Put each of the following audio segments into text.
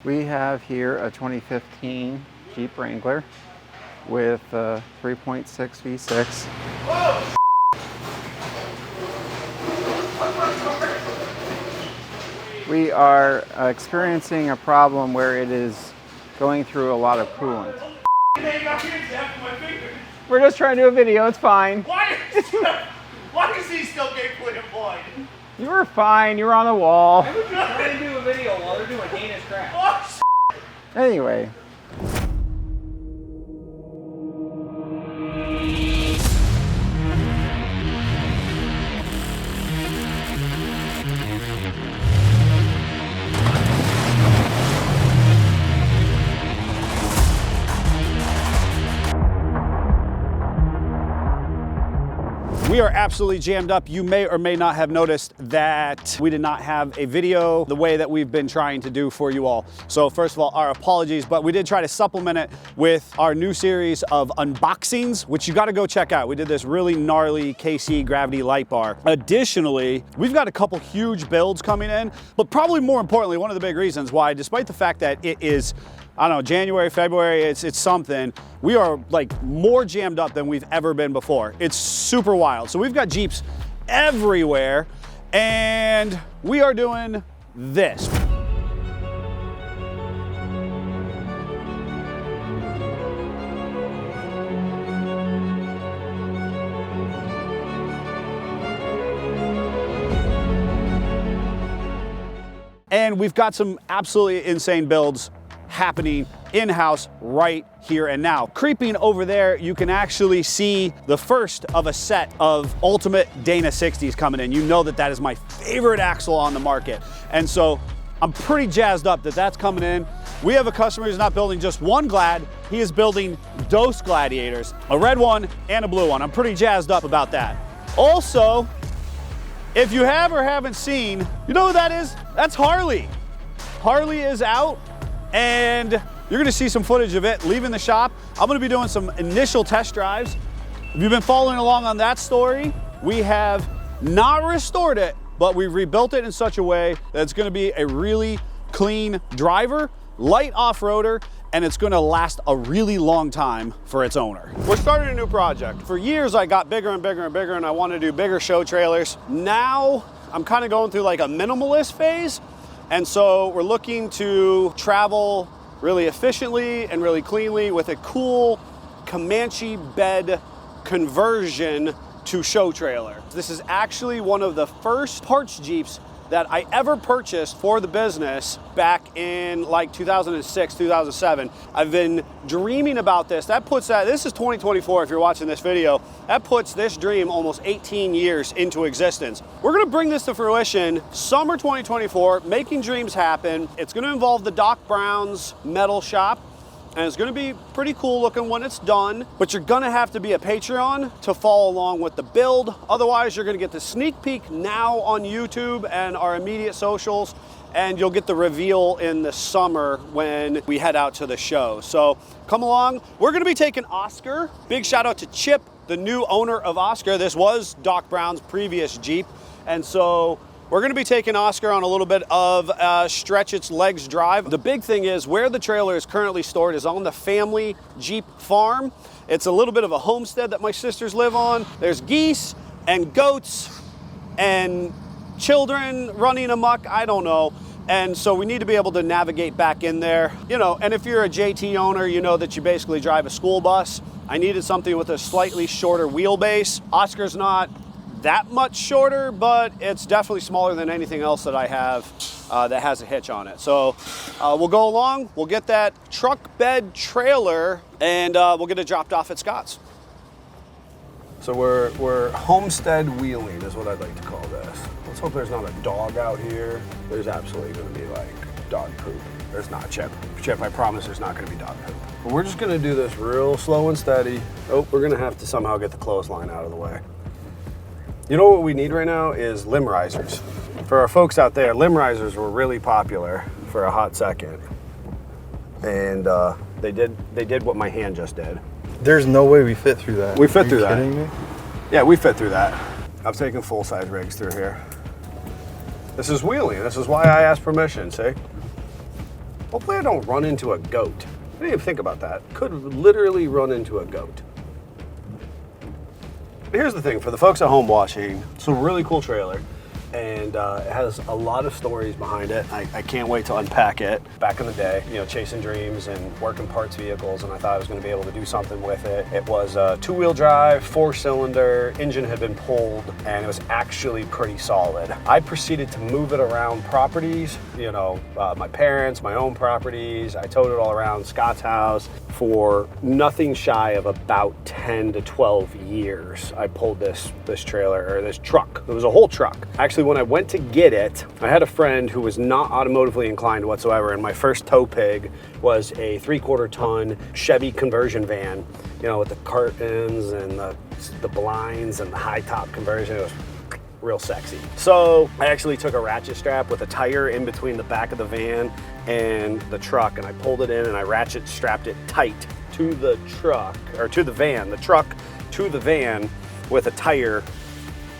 We have here a 2015 Jeep Wrangler with a 3.6 V6. Whoa! We are experiencing a problem where it is going through a lot of coolant. We're just trying to do a video, it's fine. Why is he still gainfully employed? You were fine, you were on the wall. I was just trying to do a video while they're doing heinous crap. Anyway. We are absolutely jammed up. You may or may not have noticed that we did not have a video the way that we've been trying to do for you all. So first of all, our apologies, but we did try to supplement it with our new series of unboxings, which you gotta go check out. We did this really gnarly KC gravity light bar. Additionally, we've got a couple huge builds coming in, but probably more importantly, one of the big reasons why, despite the fact that it is, I don't know, January, February, it's something, we are like more jammed up than we've ever been before. It's super wild. So we've got Jeeps everywhere and we are doing this. And we've got some absolutely insane builds happening in-house right here and now. Creeping over there, you can actually see the first of a set of ultimate Dana 60s coming in. You know that that is my favorite axle on the market. And so I'm pretty jazzed up that that's coming in. We have a customer who's not building just one Glad, he is building dose Gladiators, a red one and a blue one. I'm pretty jazzed up about that. Also, if you have or haven't seen, you know who that is? That's Harley. Harley is out and you're gonna see some footage of it leaving the shop. I'm gonna be doing some initial test drives. If you've been following along on that story, we have not restored it, but we rebuilt it in such a way that it's gonna be a really clean driver, light off-roader, and it's gonna last a really long time for its owner. We're starting a new project. For years, I got bigger and bigger and bigger, and I wanted to do bigger show trailers. Now, I'm kind of going through like a minimalist phase, and so we're looking to travel really efficiently and really cleanly with a cool Comanche bed conversion to show trailer. This is actually one of the first parts Jeeps that I ever purchased for the business back in like 2006, 2007. I've been dreaming about this. This is 2024 if you're watching this video. That puts this dream almost 18 years into existence. We're gonna bring this to fruition summer 2024, making dreams happen. It's gonna involve the Doc Brown's metal shop, and it's gonna be pretty cool looking when it's done, but you're gonna have to be a Patreon to follow along with the build. Otherwise, you're gonna get the sneak peek now on YouTube and our immediate socials, and you'll get the reveal in the summer when we head out to the show. So come along. We're gonna be taking Oscar. Big shout out to Chip, the new owner of Oscar. This was Doc Brown's previous Jeep, and so we're gonna be taking Oscar on a little bit of a stretch its legs drive. The big thing is where the trailer is currently stored is on the family Jeep farm. It's a little bit of a homestead that my sisters live on. There's geese and goats and children running amok, I don't know. And so we need to be able to navigate back in there. You know, and if you're a JT owner, you know that you basically drive a school bus. I needed something with a slightly shorter wheelbase. Oscar's not that much shorter, but it's definitely smaller than anything else that I have that has a hitch on it. So we'll go along, we'll get that truck bed trailer, and we'll get it dropped off at Scott's. So we're homestead wheeling is what I'd like to call this. Let's hope there's not a dog out here. There's absolutely gonna be like dog poop. There's not, Chip. Chip, I promise there's not gonna be dog poop. But we're just gonna do this real slow and steady. Oh, we're gonna have to somehow get the clothesline out of the way. You know what we need right now is limb risers. For our folks out there, limb risers were really popular for a hot second. And they did what my hand just did. There's no way we fit through that. We fit through that. Are you kidding me? Yeah, we fit through that. I've taken full-size rigs through here. This is wheeling. This is why I asked permission, see? Hopefully I don't run into a goat. I didn't even think about that. Could literally run into a goat. Here's the thing, for the folks at home watching, it's a really cool trailer. And it has a lot of stories behind it. I can't wait to unpack it. Back in the day, you know, chasing dreams and working parts vehicles, and I thought I was going to be able to do something with it. It was a 2-wheel drive, 4-cylinder, engine had been pulled, and it was actually pretty solid. I proceeded to move it around properties, you know, my parents, my own properties. I towed it all around Scott's house for nothing shy of about 10 to 12 years. I pulled this trailer, or this truck. It was a whole truck. Actually, when I went to get it, I had a friend who was not automotively inclined whatsoever, and my first tow pig was a 3/4 ton Chevy conversion van, you know, with the curtains and the blinds and the high top conversion. It was real sexy. So I actually took a ratchet strap with a tire in between the back of the van and the truck, and I pulled it in and I ratchet strapped it tight to the truck, or to the van, the truck to the van with a tire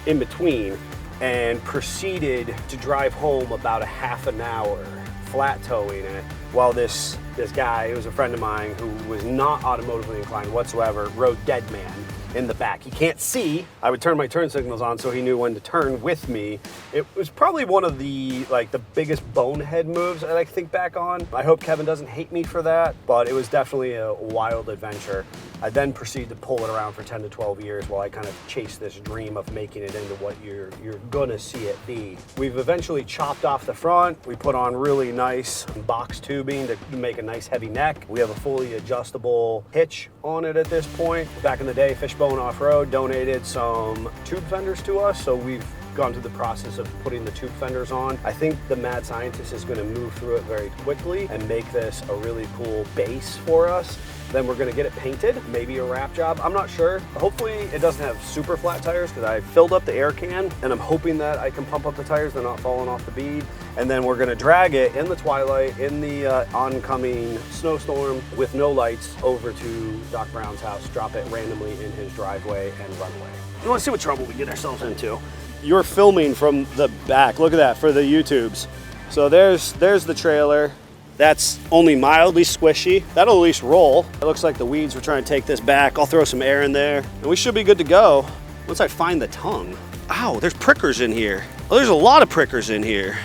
in between, and proceeded to drive home about a half an hour flat towing it while this guy, who was a friend of mine who was not automotively inclined whatsoever, rode dead man in the back. He can't see. I would turn my turn signals on so he knew when to turn with me. It was probably one of the biggest bonehead moves that I think back on. I hope Kevin doesn't hate me for that, but it was definitely a wild adventure. I then proceeded to pull it around for 10 to 12 years while I kind of chased this dream of making it into what you're gonna see it be. We've eventually chopped off the front. We put on really nice box tubing to make a nice heavy neck. We have a fully adjustable hitch on it at this point. Back in the day, Fishbone Off-Road donated some tube fenders to us, so we've gone through the process of putting the tube fenders on. I think the mad scientist is going to move through it very quickly and make this a really cool base for us. Then we're going to get it painted, maybe a wrap job. I'm not sure. Hopefully it doesn't have super flat tires because I filled up the air can, and I'm hoping that I can pump up the tires. They're not falling off the bead. And then we're going to drag it in the twilight, in the oncoming snowstorm with no lights, over to Doc Brown's house, drop it randomly in his driveway, and run away. You want to see what trouble we get ourselves into? You're filming from the back. Look at that for the YouTubes. So there's the trailer. That's only mildly squishy. That'll at least roll. It looks like the weeds were trying to take this back. I'll throw some air in there, and we should be good to go once I find the tongue. Ow, there's prickers in here. Oh, there's a lot of prickers in here.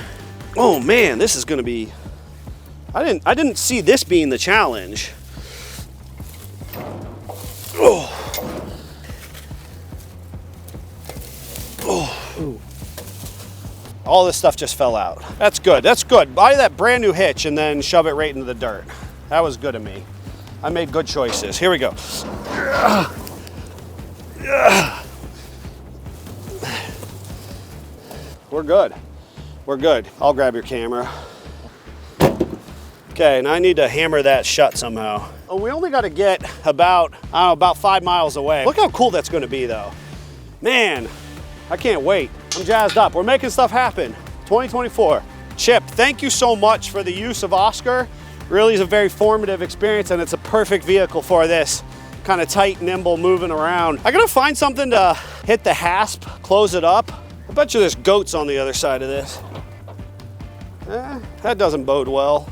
Oh man, this is gonna be, I didn't see this being the challenge. Oh. Oh. Ooh. All this stuff just fell out. That's good, that's good. Buy that brand new hitch and then shove it right into the dirt. That was good of me. I made good choices. Here we go. We're good. We're good. I'll grab your camera. Okay, now I need to hammer that shut somehow. Oh, we only got to get about 5 miles away. Look how cool that's going to be though. Man, I can't wait. I'm jazzed up. We're making stuff happen. 2024. Chip, thank you so much for the use of Oscar. Really is a very formative experience, and it's a perfect vehicle for this. Kind of tight, nimble, moving around. I gotta find something to hit the hasp, close it up. I bet you there's goats on the other side of this. That doesn't bode well.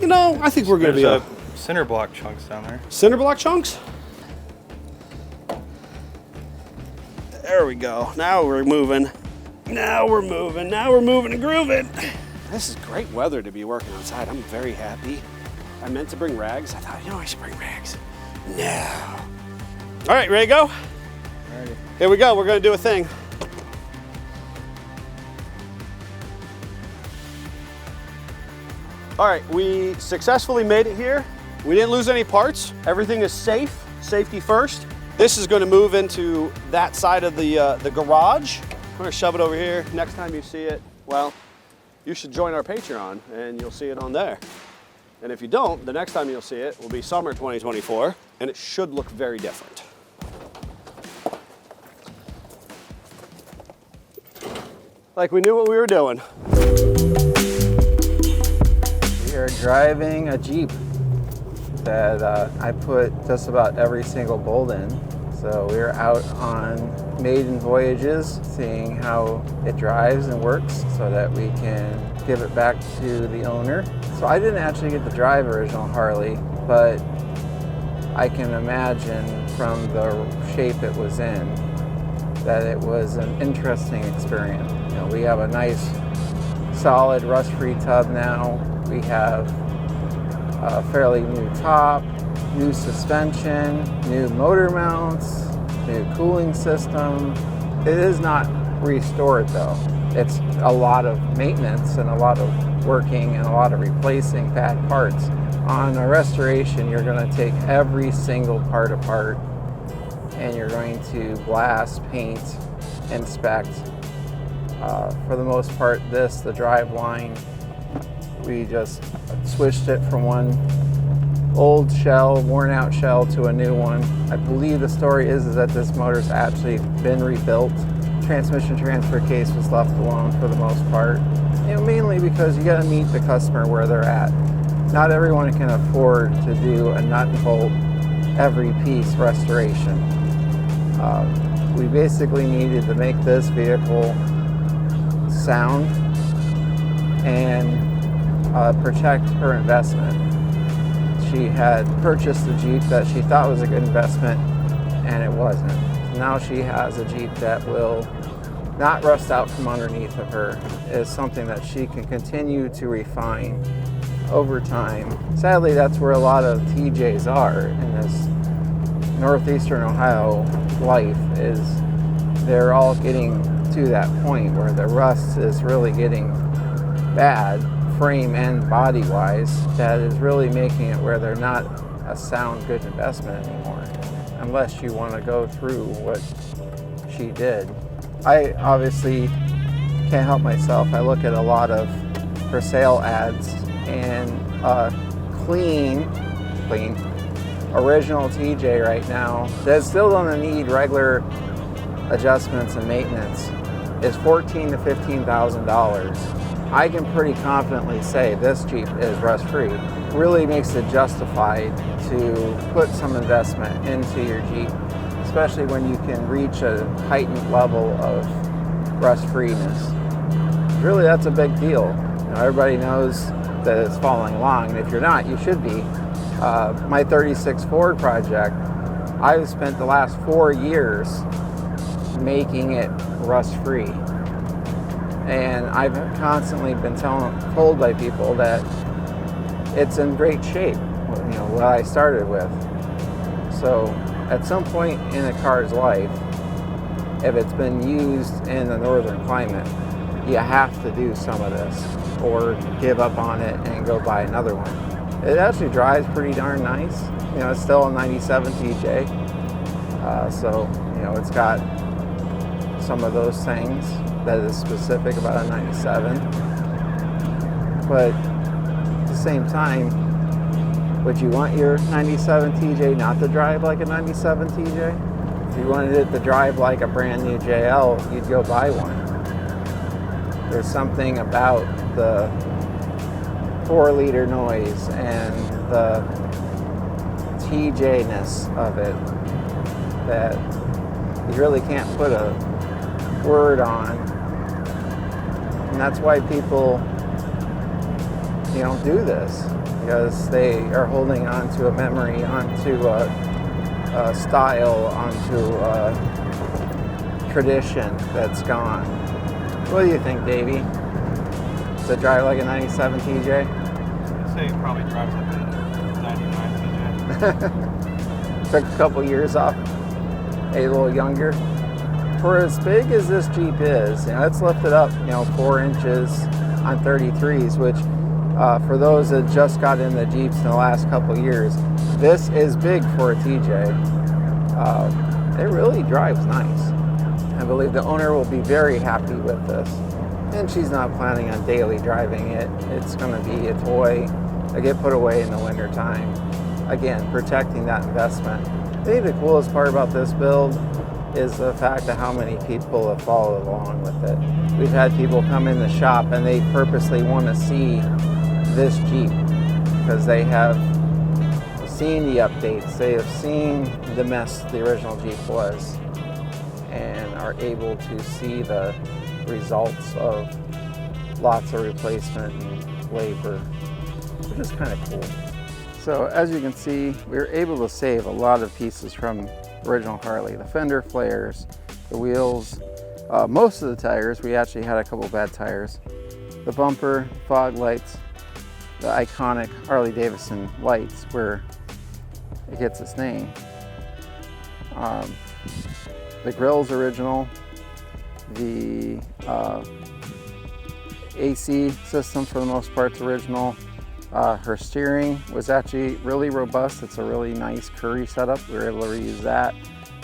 You know, I think we're gonna There's be cinder block chunks down there. Cinder block chunks? There we go. Now we're moving. Now we're moving. Now we're moving and grooving. This is great weather to be working outside. I'm very happy. I meant to bring rags. I thought, you know, I should bring rags. No. All right, ready to go? Ready. Here we go. We're going to do a thing. All right, we successfully made it here. We didn't lose any parts. Everything is safe. Safety first. This is going to move into that side of the garage. I'm going to shove it over here. Next time you see it, well, you should join our Patreon and you'll see it on there. And if you don't, the next time you'll see it will be summer 2024, and it should look very different. Like we knew what we were doing. We are driving a Jeep that I put just about every single bolt in. So we're out on maiden voyages, seeing how it drives and works so that we can give it back to the owner. So I didn't actually get to drive original Harley, but I can imagine from the shape it was in that it was an interesting experience. You know, we have a nice solid rust-free tub now. We have a fairly new top, new suspension, new motor mounts, new cooling system. It is not restored though. It's a lot of maintenance and a lot of working and a lot of replacing bad parts. On a restoration, you're going to take every single part apart and you're going to blast, paint, inspect. For the most part, the drive line, we just switched it from one old shell, worn out shell to a new one. I believe the story is that this motor's actually been rebuilt. Transmission transfer case was left alone for the most part. Mainly because you got to meet the customer where they're at. Not everyone can afford to do a nut and bolt every piece restoration. We basically needed to make this vehicle sound and protect her investment. She had purchased a Jeep that she thought was a good investment and it wasn't. Now she has a Jeep that will not rust out from underneath of her. It's something that she can continue to refine over time. Sadly, that's where a lot of TJs are in this northeastern Ohio life, is they're all getting to that point where the rust is really getting bad, frame and body wise, that is really making it where they're not a sound, good investment anymore, unless you want to go through what she did. I obviously can't help myself. I look at a lot of for sale ads, and clean original TJ right now that still don't need regular adjustments and maintenance is $14,000 to $15,000. I can pretty confidently say this Jeep is rust-free. Really makes it justified to put some investment into your Jeep, especially when you can reach a heightened level of rust-freeness. Really, that's a big deal. You know, everybody knows that it's falling along, and if you're not, you should be. My 36 Ford project, I've spent the last 4 years making it rust-free. And I've constantly been told by people that it's in great shape, you know, what I started with. So at some point in a car's life, if it's been used in the northern climate, you have to do some of this or give up on it and go buy another one. It actually drives pretty darn nice. You know, it's still a 97 TJ. So, you know, it's got some of those things that is specific about a 97. But at the same time, would you want your 97 TJ not to drive like a 97 TJ? If you wanted it to drive like a brand new JL, you'd go buy one. There's something about the 4-liter noise and the TJ-ness of it that you really can't put a word on. And that's why people, you know, do this, because they are holding on to a memory, onto a style, onto a tradition that's gone. What do you think, Davey? Does it drive like a 97 TJ? I'd say it probably drives like a 99 TJ. Took a couple years off, a little younger. For as big as this Jeep is, you know, it's lifted up, you know, 4 inches on 33s, which for those that just got into Jeeps in the last couple years, this is big for a TJ. It really drives nice. I believe the owner will be very happy with this. And she's not planning on daily driving it. It's going to be a toy that get put away in the winter time. Again, protecting that investment. I think the coolest part about this build is the fact of how many people have followed along with it. We've had people come in the shop and they purposely want to see this Jeep because they have seen the updates. They have seen the mess the original Jeep was. and are able to see the results of lots of replacement and labor, which is kind of cool. So as you can see, we were able to save a lot of pieces from original Harley. The fender flares, the wheels, most of the tires. We actually had a couple bad tires. The bumper, fog lights, the iconic Harley Davidson lights where it gets its name. The grill's original. The AC system for the most part's original. Her steering was actually really robust. It's a really nice Curry setup. We were able to reuse that.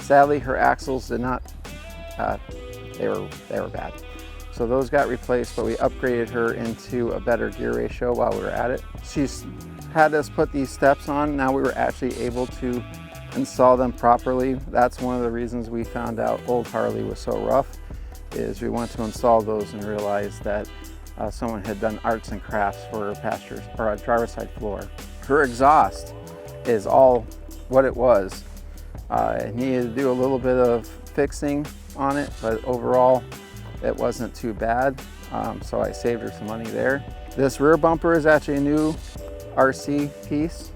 Sadly, her axles did not, they were bad. So those got replaced, but we upgraded her into a better gear ratio while we were at it. She's had us put these steps on. Now we were actually able to install them properly. That's one of the reasons we found out old Harley was so rough, is we went to install those and realized that someone had done arts and crafts for a passenger or a driver's side floor. Her exhaust is all what it was. It needed to do a little bit of fixing on it, but overall it wasn't too bad. So I saved her some money there. This rear bumper is actually a new RC piece.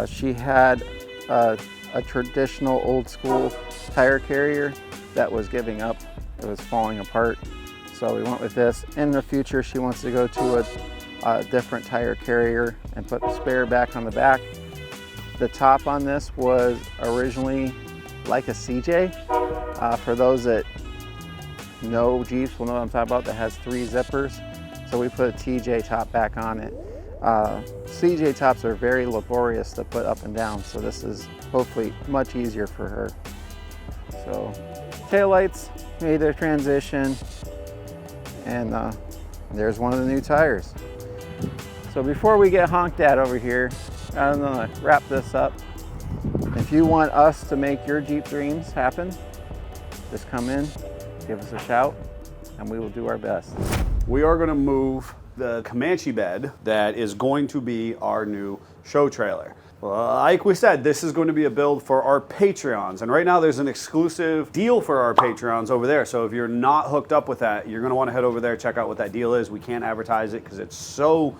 She had a traditional old school tire carrier that was giving up. It was falling apart. So we went with this. In the future, she wants to go to a different tire carrier and put the spare back on the back. The top on this was originally like a CJ. For those that know Jeeps will know what I'm talking about, that has 3 zippers. So we put a TJ top back on it. CJ tops are very laborious to put up and down, so this is hopefully much easier for her. So taillights made their transition, and there's one of the new tires. So before we get honked at over here, I'm gonna wrap this up. If you want us to make your Jeep dreams happen, just come in, give us a shout, and we will do our best. We are going to move the Comanche bed that is going to be our new show trailer. Like we said, this is going to be a build for our Patreons, and right now there's an exclusive deal for our Patreons over there. So if you're not hooked up with that, you're going to want to head over there, check out what that deal is. We can't advertise it because it's so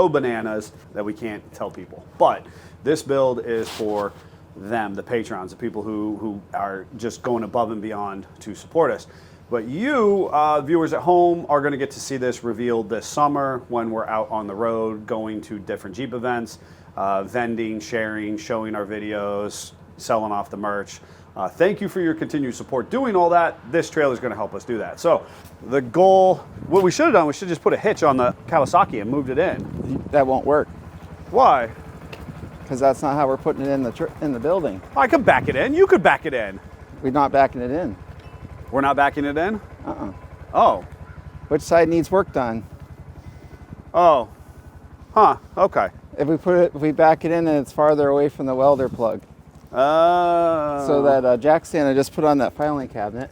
bananas that we can't tell people. But this build is for them, the Patrons, the people who are just going above and beyond to support us. But you, viewers at home, are going to get to see this revealed this summer when we're out on the road, going to different Jeep events, vending, sharing, showing our videos, selling off the merch. Thank you for your continued support. Doing all that, this trailer is going to help us do that. So the goal, what we should have done, we should just put a hitch on the Kawasaki and moved it in. That won't work, Why? because that's not how we're putting it in the building. I could back it in. You could back it in. We're not backing it in. We're not backing it in? Oh. Which side needs work done? Oh. Huh. Okay. If we back it in and it's farther away from the welder plug. So that jack stand I just put on that filing cabinet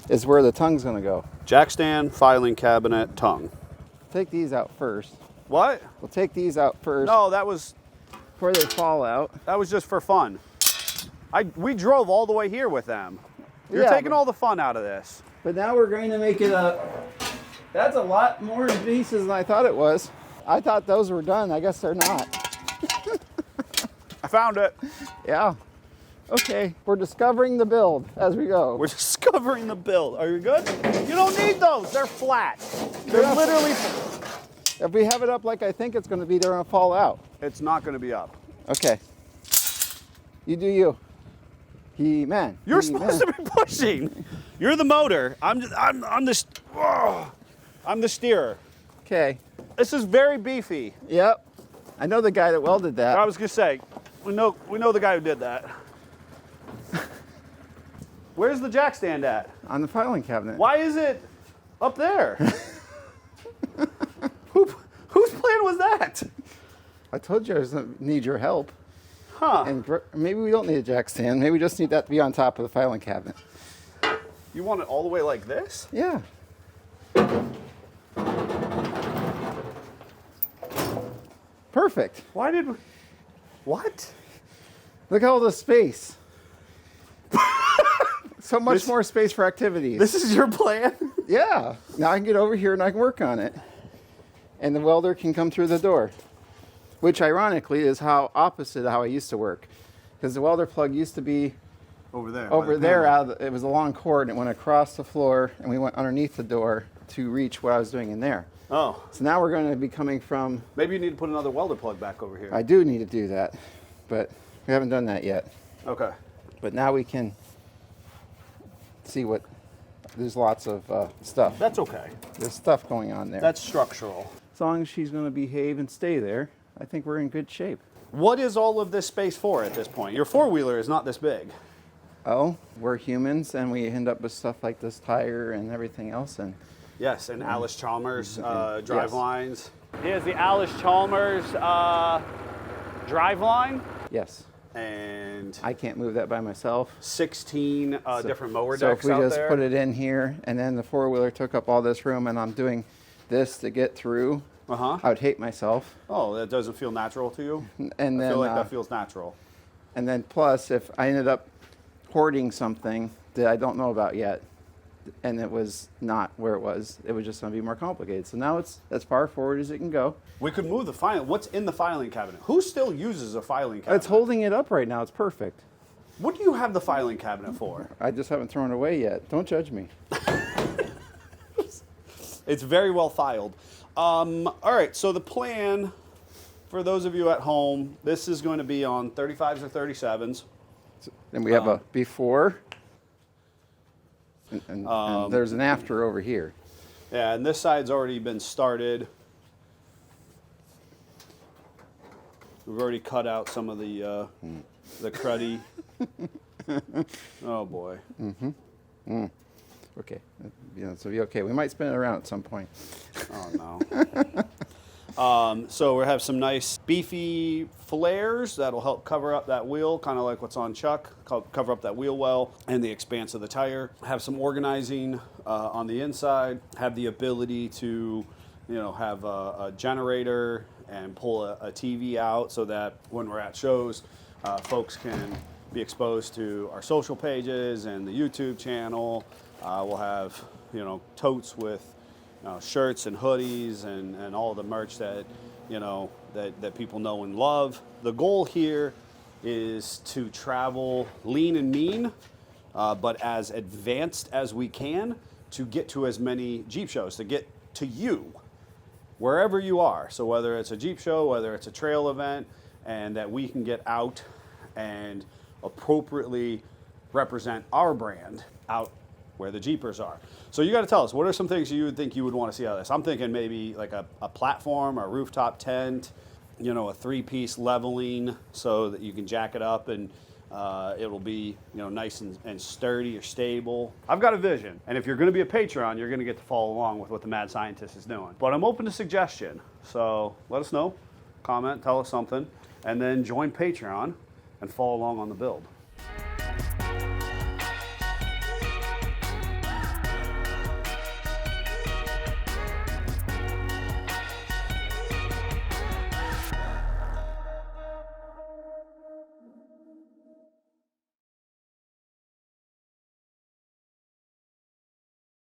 is where the tongue's gonna go. Jack stand, filing cabinet, tongue. Take these out first. What? We'll take these out first No, that was before they fall out. just for fun. We drove all the way here with them. You're Yeah, taking all the fun out of this. But now we're going to make it that's a lot more pieces than I thought it was. I thought those were done. I guess they're not. I found it. Yeah. Okay, we're discovering the build as we go. We're discovering the build. Are you good? You don't need those. They're flat. They're Yeah. literally. If we have it up like I think it's going to be, they're going to fall out. It's not going to be up. Okay. You do you. Man. You're supposed to be pushing. You're the motor. I'm the steerer. Okay. This is very beefy. Yep. I know the guy that welded that. I was gonna say, we know the guy who did that. Where's the jack stand at? On the filing cabinet. Why is it up there? Whose plan was that? I told you I was going to need your help. Huh. And maybe we don't need a jack stand. Maybe we just need that to be on top of the filing cabinet. You want it all the way like this? Yeah. Perfect. Why did we... What? Look at all the space. so much more space for activities. This is your plan? Yeah. Now I can get over here and I can work on it. And the welder can come through the door. Which ironically is how opposite how I used to work. Because the welder plug used to be Over there. over there. It was a long cord and it went across the floor and we went underneath the door to reach what I was doing in there. Oh. So now we're going to be coming from... Maybe you need to put another welder plug back over here. I do need to do that. But we haven't done that yet. Okay. But now we can see what... There's lots of stuff. That's okay. There's stuff going on there. That's structural. As long as she's going to behave and stay there, I think we're in good shape. What is all of this space for at this point? Your four-wheeler is not this big. Oh, we're humans, and we end up with stuff like this tire and everything else. And Yes, and Alice Chalmers drive Yes. lines. Here's the Alice Chalmers drive line. yes, And I can't move that by myself. 16 different mower So decks if we out just there. put it in here, and then the four-wheeler took up all this room, and I'm doing this to get through, Uh-huh. I would hate myself. Oh, that doesn't feel natural to you? And I then, feel like that feels natural. and then plus, if I ended up hoarding something that I don't know about yet, and it was not where it was just going to be more complicated. So now it's as far forward as it can go. We could move the filing. What's in the filing cabinet? Who still uses a filing cabinet? It's holding it up right now. It's perfect. What do you have the filing cabinet for? I just haven't thrown it away yet. Don't judge me. It's very well filed. All right, so the plan, for those of you at home, this is going to be on 35s or 37s. And we have a before, and there's an after over here. Yeah, and this side's already been started. We've already cut out some of the cruddy. Oh boy. Okay, so be okay. We might spin it around at some point. Oh no. So we have some nice beefy flares that'll help cover up that wheel, kind of like what's on Chuck, cover up that wheel well and the expanse of the tire. Have some organizing on the inside. Have the ability to, have a generator and pull a TV out so that when we're at shows, folks can be exposed to our social pages and the YouTube channel. We'll have, totes with shirts and hoodies and all the merch that, that people know and love. The goal here is to travel lean and mean, but as advanced as we can to get to as many Jeep shows, to get to you, wherever you are. So whether it's a Jeep show, whether it's a trail event, and that we can get out and appropriately represent our brand out where the Jeepers are. So you got to tell us, what are some things you would think you would want to see out of this? I'm thinking maybe like a platform, a rooftop tent, a three-piece leveling so that you can jack it up and it'll be nice and sturdy or stable. I've got a vision, and if you're going to be a Patreon, you're going to get to follow along with what the Mad Scientist is doing. But I'm open to suggestion, so let us know, comment, tell us something, and then join Patreon and follow along on the build.